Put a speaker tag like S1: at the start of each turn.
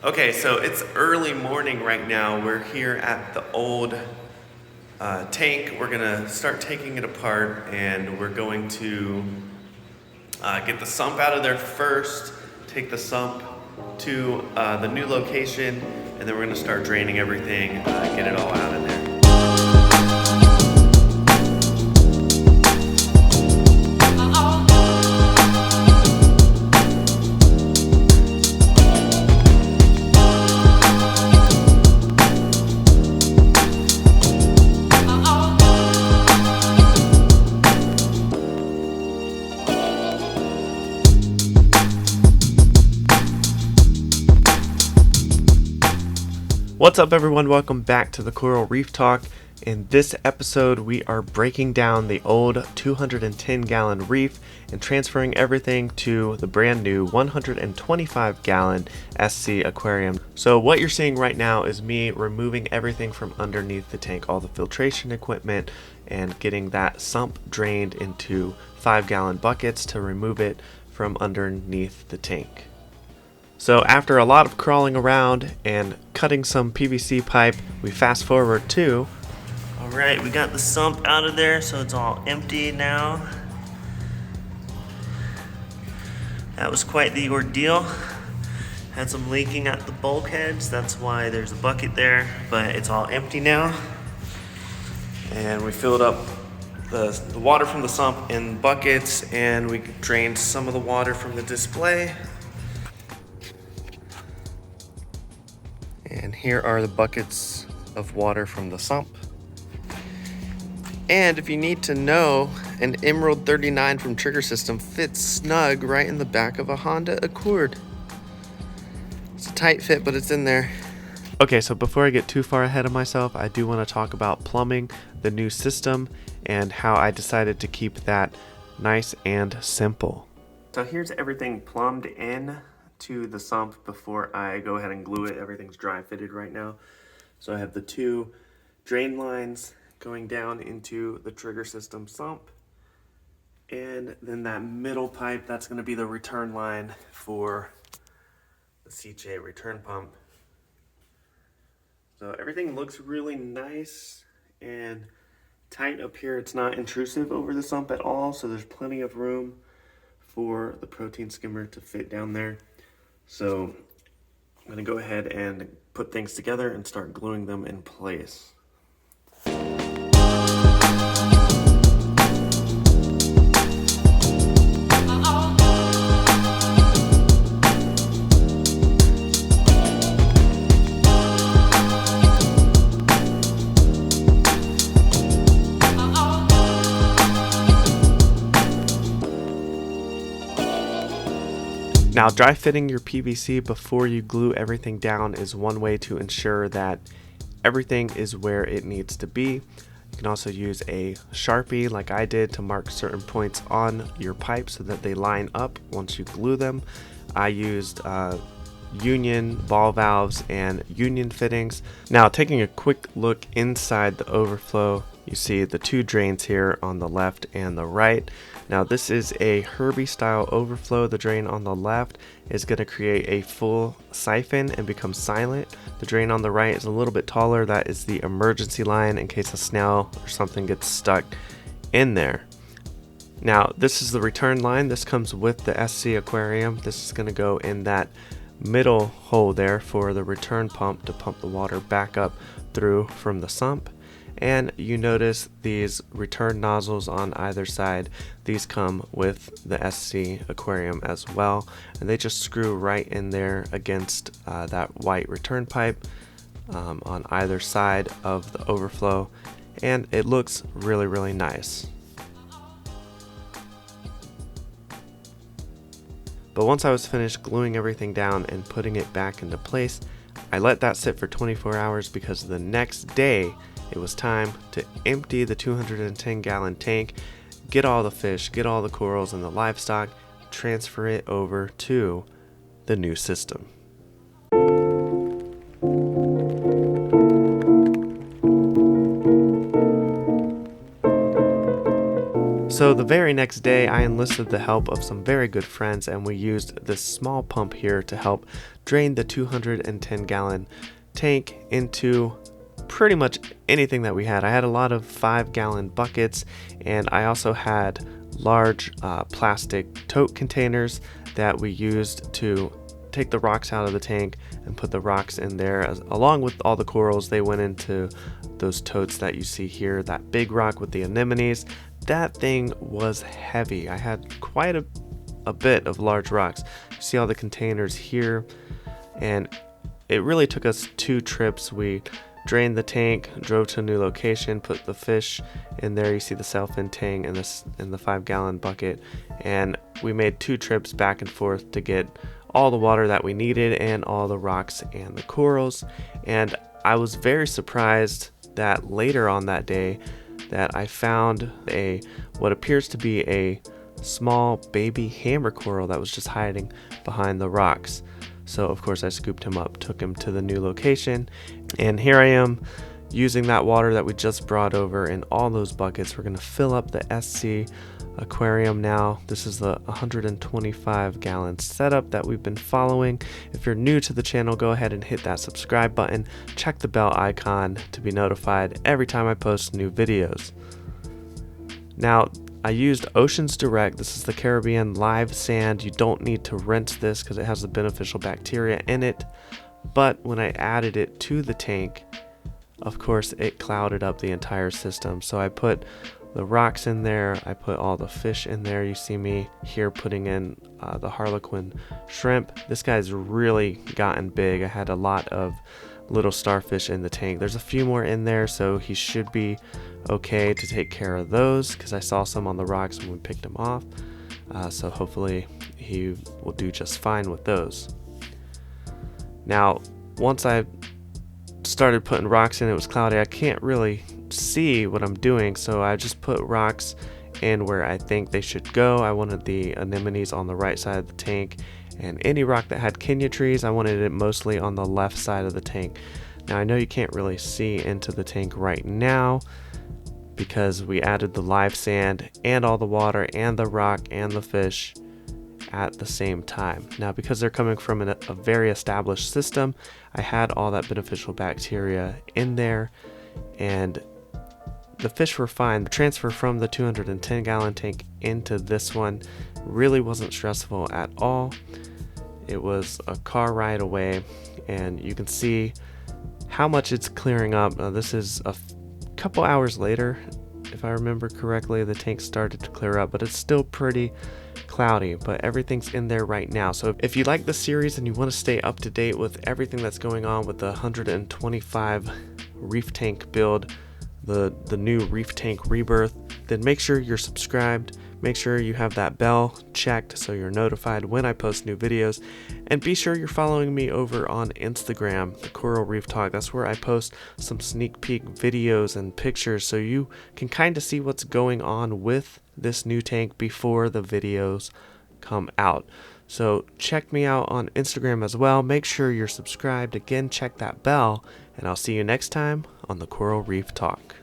S1: Okay, so it's early morning right now. We're here at the old tank. We're gonna start taking it apart and we're going to get the sump out of there first, take the sump to the new location, and then we're gonna start draining everything, get it all out of there. What's up, everyone? Welcome back to the Coral Reef Talk. In this episode, we are breaking down the old 210-gallon reef and transferring everything to the brand new 125-gallon SC Aquarium. So what you're seeing right now is me removing everything from underneath the tank, all the filtration equipment, and getting that sump drained into 5-gallon buckets to remove it from underneath the tank. So after a lot of crawling around and cutting some PVC pipe, we fast forward to... Alright, we got the sump out of there, so it's all empty now. That was quite the ordeal. Had some leaking at the bulkheads, that's why there's a bucket there, but it's all empty now. And we filled up the water from the sump in buckets, and we drained some of the water from the display. And here are the buckets of water from the sump. And if you need to know, an Emerald 39 from Trigger System fits snug right in the back of a Honda Accord. It's a tight fit, but it's in there. Okay, so before I get too far ahead of myself, I do want to talk about plumbing, the new system, and how I decided to keep that nice and simple. So here's everything plumbed in to the sump before I go ahead and glue it. Everything's dry fitted right now. So I have the two drain lines going down into the Trigger System sump, and then that middle pipe, that's going to be the return line for the CJ return pump. So everything looks really nice and tight up here. It's not intrusive over the sump at all, so there's plenty of room for the protein skimmer to fit down there. So I'm going to go ahead and put things together and start gluing them in place. Now, dry fitting your PVC before you glue everything down is one way to ensure that everything is where it needs to be. You can also use a Sharpie like I did to mark certain points on your pipe so that they line up once you glue them. I used union ball valves and union fittings. Now, taking a quick look inside the overflow, you see the two drains here on the left and the right. Now, this is a Herbie style overflow. The drain on the left is going to create a full siphon and become silent. The drain on the right is a little bit taller. That is the emergency line in case a snail or something gets stuck in there. Now, this is the return line. This comes with the SC Aquarium. This is going to go in that middle hole there for the return pump to pump the water back up through from the sump. And you notice these return nozzles on either side. These come with the SC Aquarium as well, and they just screw right in there against that white return pipe on either side of the overflow, and it looks really, really nice. But once I was finished gluing everything down and putting it back into place, I let that sit for 24 hours because the next day it was time to empty the 210-gallon tank, get all the fish, get all the corals and the livestock, transfer it over to the new system. So the very next day, I enlisted the help of some very good friends, and we used this small pump here to help drain the 210-gallon tank into pretty much anything that we had. I had a lot of 5-gallon buckets, and I also had large plastic tote containers that we used to take the rocks out of the tank and put the rocks in there. Along with all the corals, they went into those totes that you see here. That big rock with the anemones, that thing was heavy. I had quite a bit of large rocks. You see all the containers here, and it really took us 2 trips. We drained the tank, drove to a new location, put the fish in there. You see the sailfin tang in the 5-gallon bucket, and we made 2 trips back and forth to get all the water that we needed and all the rocks and the corals. And I was very surprised that later on that day that I found what appears to be a small baby hammer coral that was just hiding behind the rocks. So of course I scooped him up, took him to the new location, and here I am using that water that we just brought over in all those buckets. We're going to fill up the SC aquarium now. This is the 125-gallon setup that we've been following. If you're new to the channel, go ahead and hit that subscribe button. Check the bell icon to be notified every time I post new videos. Now, I used Oceans Direct. This is the Caribbean live sand. You don't need to rinse this because it has the beneficial bacteria in it. But when I added it to the tank, of course, it clouded up the entire system. So I put the rocks in there, I put all the fish in there. You see me here putting in the harlequin shrimp. This guy's really gotten big. I had a lot of little starfish in the tank. There's a few more in there, so he should be okay to take care of those because I saw some on the rocks when we picked him off. So hopefully he will do just fine with those. Now, once I started putting rocks in, it was cloudy. I can't really see what I'm doing, so I just put rocks in where I think they should go. I wanted the anemones on the right side of the tank, and any rock that had Kenya trees, I wanted it mostly on the left side of the tank. Now I know you can't really see into the tank right now because we added the live sand and all the water and the rock and the fish at the same time. Now, because they're coming from a very established system, I had all that beneficial bacteria in there, and the fish were fine. The transfer from the 210-gallon tank into this one really wasn't stressful at all. It was a car ride away, and you can see how much it's clearing up. This is a couple hours later, if I remember correctly. The tank started to clear up, but it's still pretty cloudy, but everything's in there right now. So if you like the series and you want to stay up to date with everything that's going on with the 125 reef tank build, the new reef tank rebirth, then make sure you're subscribed. Make sure you have that bell checked so you're notified when I post new videos, and be sure you're following me over on Instagram, the Coral Reef Talk. That's where I post some sneak peek videos and pictures so you can kind of see what's going on with this new tank before the videos come out. So check me out on Instagram as well. Make sure you're subscribed. Again, check that bell, and I'll see you next time on the Coral Reef Talk.